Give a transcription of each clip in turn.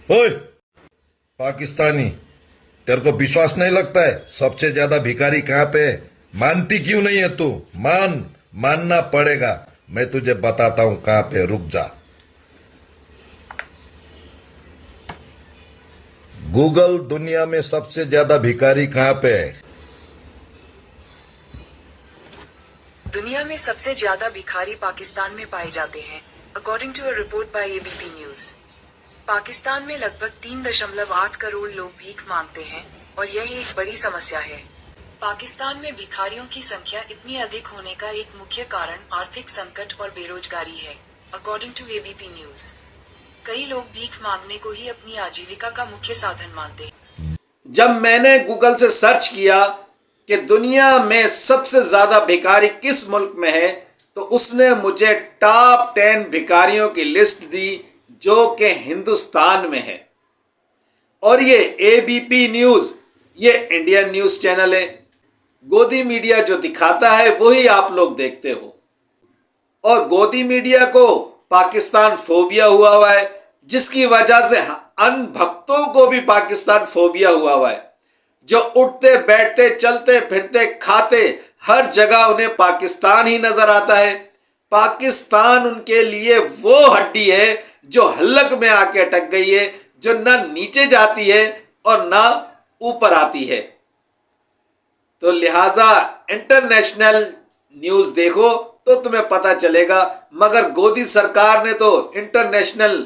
ओए पाकिस्तानी, तेरे को विश्वास नहीं लगता है सबसे ज्यादा भिखारी कहाँ पे है? मानती क्यों नहीं है तू? मानना पड़ेगा। मैं तुझे बताता हूँ कहाँ पे, रुक जा। गूगल दुनिया में सबसे ज्यादा भिखारी कहाँ पे है? दुनिया में सबसे ज्यादा भिखारी पाकिस्तान में पाए जाते हैं, according to a report by ABP News. Pakistan में लगभग 3.8 करोड़ लोग भीख मांगते हैं और यह एक बड़ी समस्या है। पाकिस्तान में भिखारियों की संख्या इतनी अधिक होने का एक मुख्य कारण आर्थिक संकट और बेरोजगारी है, अकॉर्डिंग टू एबीपी न्यूज। कई लोग भीख मांगने को ही अपनी आजीविका का मुख्य साधन मानते हैं। जब मैंने गूगल से सर्च किया कि दुनिया में सबसे ज्यादा भिखारी किस मुल्क में है, तो उसने मुझे टॉप 10 भिखारियों की लिस्ट दी जो कि हिंदुस्तान में है। और ये एबीपी न्यूज, ये इंडियन न्यूज चैनल है। गोदी मीडिया जो दिखाता है वही आप लोग देखते हो। और गोदी मीडिया को पाकिस्तान फोबिया हुआ है, जिसकी वजह से अनभक्तों को भी पाकिस्तान फोबिया हुआ है। जो उठते बैठते चलते फिरते खाते हर जगह उन्हें पाकिस्तान ही नजर आता है। पाकिस्तान उनके लिए वो हड्डी है जो हलक में आके अटक गई है, जो ना नीचे जाती है और ना ऊपर आती है। तो लिहाजा इंटरनेशनल न्यूज देखो तो तुम्हें पता चलेगा। मगर गोदी सरकार ने तो इंटरनेशनल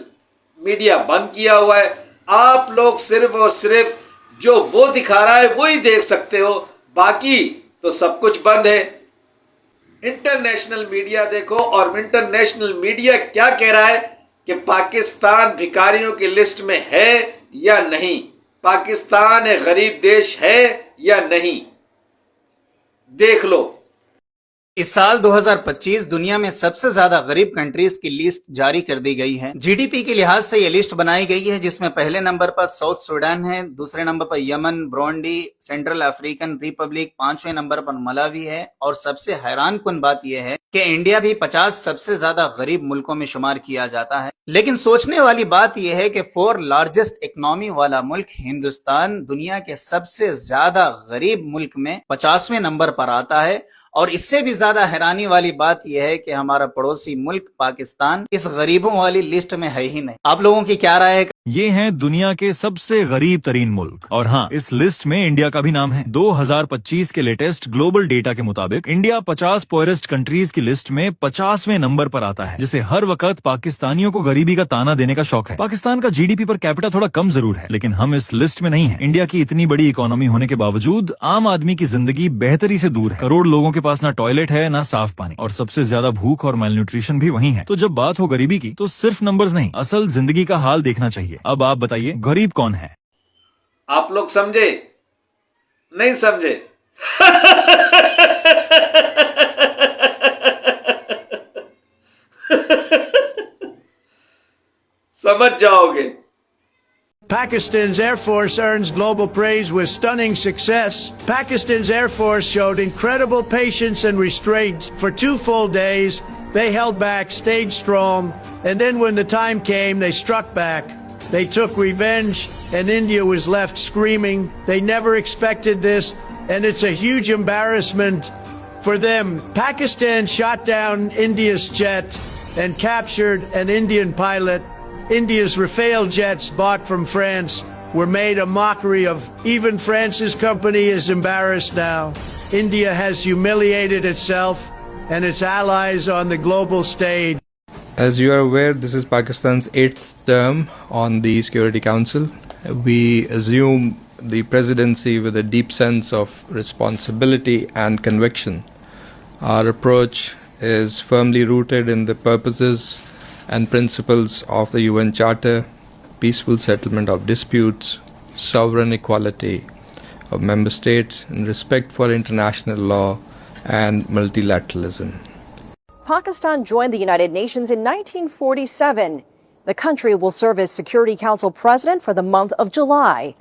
मीडिया बंद किया हुआ है। आप लोग सिर्फ और सिर्फ जो वो दिखा रहा है वही देख सकते हो, बाकी तो सब कुछ बंद है। इंटरनेशनल मीडिया देखो, और इंटरनेशनल मीडिया क्या कह रहा है कि पाकिस्तान भिखारियों की लिस्ट में है या नहीं, पाकिस्तान एक गरीब देश है या नहीं, देख लो। इस साल 2025 दुनिया में सबसे ज्यादा गरीब कंट्रीज की लिस्ट जारी कर दी गई है। जीडीपी के लिहाज से यह लिस्ट बनाई गई है, जिसमें पहले नंबर पर साउथ सूडान है, दूसरे नंबर पर Yemen, Burundi, Central African Republic, 5वें नंबर पर मलावी है। और सबसे हैरानकुन बात यह है कि इंडिया भी 50 सबसे ज्यादा गरीब मुल्कों में शुमार किया जाता है। लेकिन सोचने वाली बात यह है कि 4 लार्जेस्ट इकोनॉमी वाला मुल्क हिंदुस्तान दुनिया के सबसे ज्यादा गरीब मुल्क में 50वें नंबर पर आता है। और इससे भी ज्यादा हैरानी वाली बात यह है कि हमारा पड़ोसी मुल्क पाकिस्तान इस गरीबों वाली लिस्ट में है ही नहीं। आप लोगों की क्या राय है? ये हैं दुनिया के सबसे गरीब तरीन मुल्क, और हाँ, इस लिस्ट में इंडिया का भी नाम है। 2025 के लेटेस्ट ग्लोबल डेटा के मुताबिक इंडिया 50 पोरेस्ट कंट्रीज की लिस्ट में 50वें नंबर पर आता है, जिसे हर वक्त पाकिस्तानियों को गरीबी का ताना देने का शौक है। पाकिस्तान का जीडीपी पर कैपिटा थोड़ा कम जरूर है, लेकिन हम इस लिस्ट में नहीं है। इंडिया की इतनी बड़ी इकोनॉमी होने के बावजूद आम आदमी की जिंदगी बेहतरी से दूर है। करोड़ लोगों के पास ना टॉयलेट है ना साफ पानी, और सबसे ज्यादा भूख और मेलन्यूट्रिशन भी वहीं है। तो जब बात हो गरीबी की, तो सिर्फ नंबर्स नहीं, असल जिंदगी का हाल देखना चाहिए। अब आप बताइए, गरीब कौन है? आप लोग समझे? नहीं समझे? समझ जाओगे। Pakistan's Air Force earns global praise with stunning success. Pakistan's Air Force showed incredible patience and restraint. For 2 full days, they held back, stayed strong, and then when the time came, they struck back. They took revenge, and India was left screaming. They never expected this, and it's a huge embarrassment for them. Pakistan shot down India's jet and captured an Indian pilot. India's Rafale jets bought from France were made a mockery of. Even France's company is embarrassed now. India has humiliated itself and its allies on the global stage. As you are aware, this is Pakistan's 8th term on the Security Council. We assume the presidency with a deep sense of responsibility and conviction. Our approach is firmly rooted in the purposes and principles of the UN Charter, peaceful settlement of disputes, sovereign equality of member states, and respect for international law and multilateralism. Pakistan joined the United Nations in 1947. The country will serve as Security Council President for the month of July.